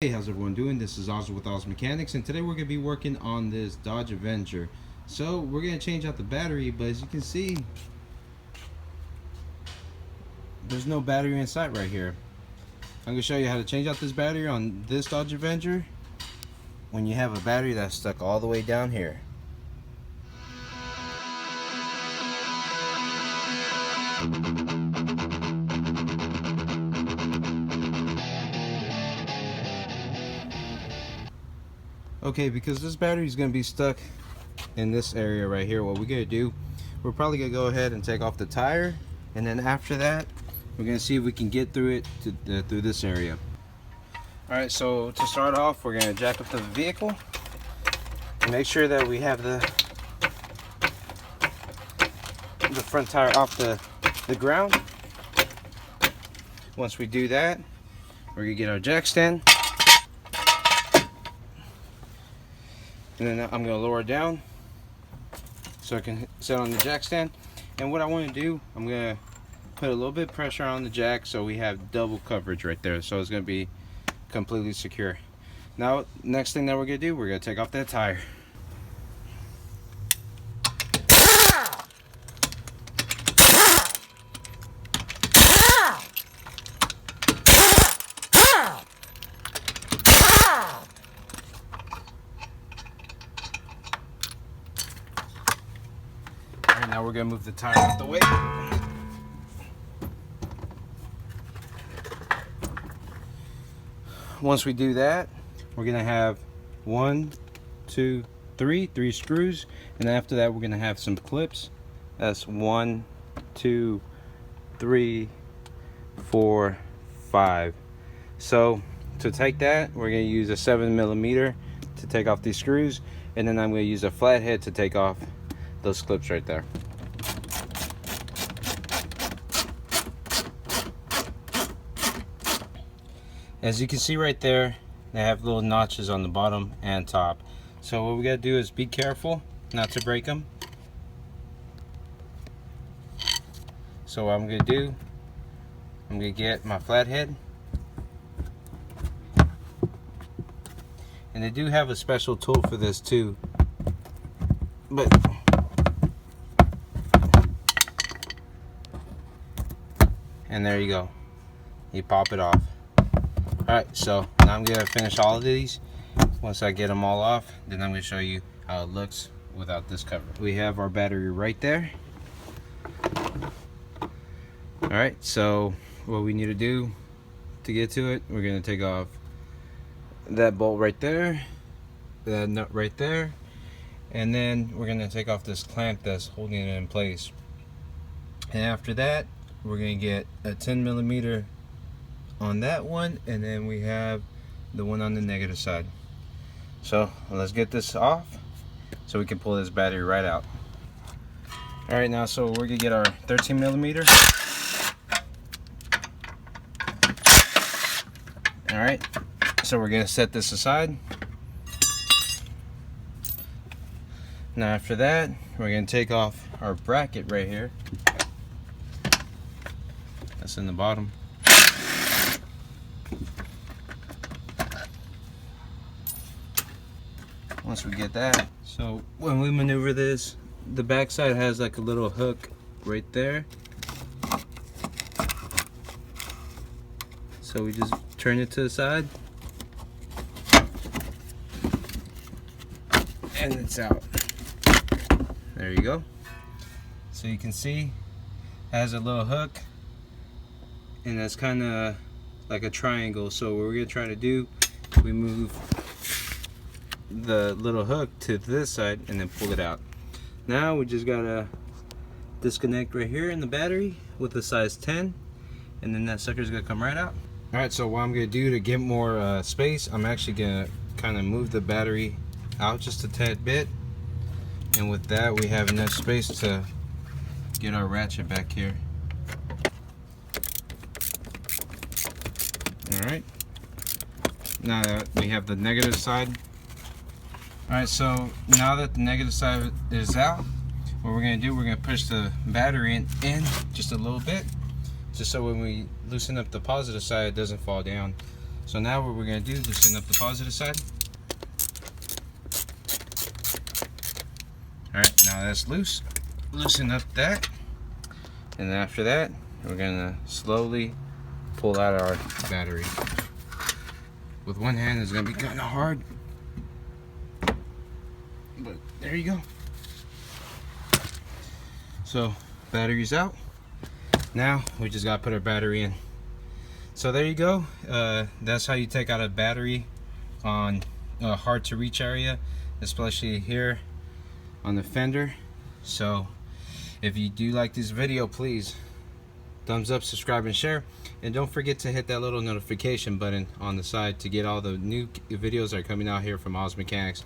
Hey, how's everyone doing? This is Oz with Oz Mechanics, and today we're going to be working on this Dodge Avenger. So we're going to change out the battery, but as you can see, there's no battery inside right here. I'm going to show you how to change out this battery on this Dodge Avenger when you have a battery that's stuck all the way down here. Okay, because this battery is going to be stuck in this area right here, what we're going to do, we're probably going to go ahead and take off the tire, and then after that we're going to see if we can get through it through this area. Alright, so to start off, we're going to jack up the vehicle and make sure that we have the front tire off the ground. Once we do that, we're going to get our jack stand. And then I'm going to lower it down so I can sit on the jack stand. And what I want to do, I'm going to put a little bit of pressure on the jack so we have double coverage right there. So it's going to be completely secure. Now, next thing that we're going to do, we're going to take off that tire. Now we're going to move the tire out the way. Once we do that, we're going to have three screws, and after that we're going to have some clips. That's 1, 2, 3, 4, 5. So to take that, we're going to use a 7mm to take off these screws, and then I'm going to use a flathead to take off those clips right there. As you can see right there, they have little notches on the bottom and top. So what we got to do is be careful not to break them. So what I'm going to do, I'm going to get my flathead. And they do have a special tool for this too. But and there you go, you pop it off. Alright, so now I'm going to finish all of these. Once I get them all off, then I'm going to show you how it looks without this cover. We have our battery right there. Alright, so what we need to do to get to it, we're going to take off that bolt right there, that nut right there, and then we're going to take off this clamp that's holding it in place. And after that, we're going to get a 10mm on that one, and then we have the one on the negative side. So let's get this off so we can pull this battery right out. Alright, now so we're going to get our 13mm. Alright, so we're going to set this aside. Now after that, we're going to take off our bracket right here. That's in the bottom. Once we get that, so when we maneuver this, the back side has like a little hook right there. So we just turn it to the side, and it's out. There you go. So you can see it has a little hook, and that's kind of like a triangle. So what we're gonna try to do, we move the little hook to this side and then pull it out. Now we just gotta disconnect right here in the battery with a size 10, and then that sucker's gonna come right out. Alright, so what I'm gonna do to get more space, I'm actually gonna kind of move the battery out just a tad bit, and with that we have enough space to get our ratchet back here. Alright, now that we have the negative side. Alright, so now that the negative side is out, what we're going to do, we're going to push the battery in just a little bit, just so when we loosen up the positive side, it doesn't fall down. So now what we're going to do, loosen up the positive side. Alright, now that's loose. Loosen up that. And then after that, we're going to slowly pull out our battery. With one hand, it's going to be kind of hard. But there you go. So, battery's out. Now, we just got to put our battery in. So there you go. That's how you take out a battery on a hard to reach area, especially here on the fender. So if you do like this video, please thumbs up, subscribe, and share. And don't forget to hit that little notification button on the side to get all the new videos that are coming out here from Oz Mechanics.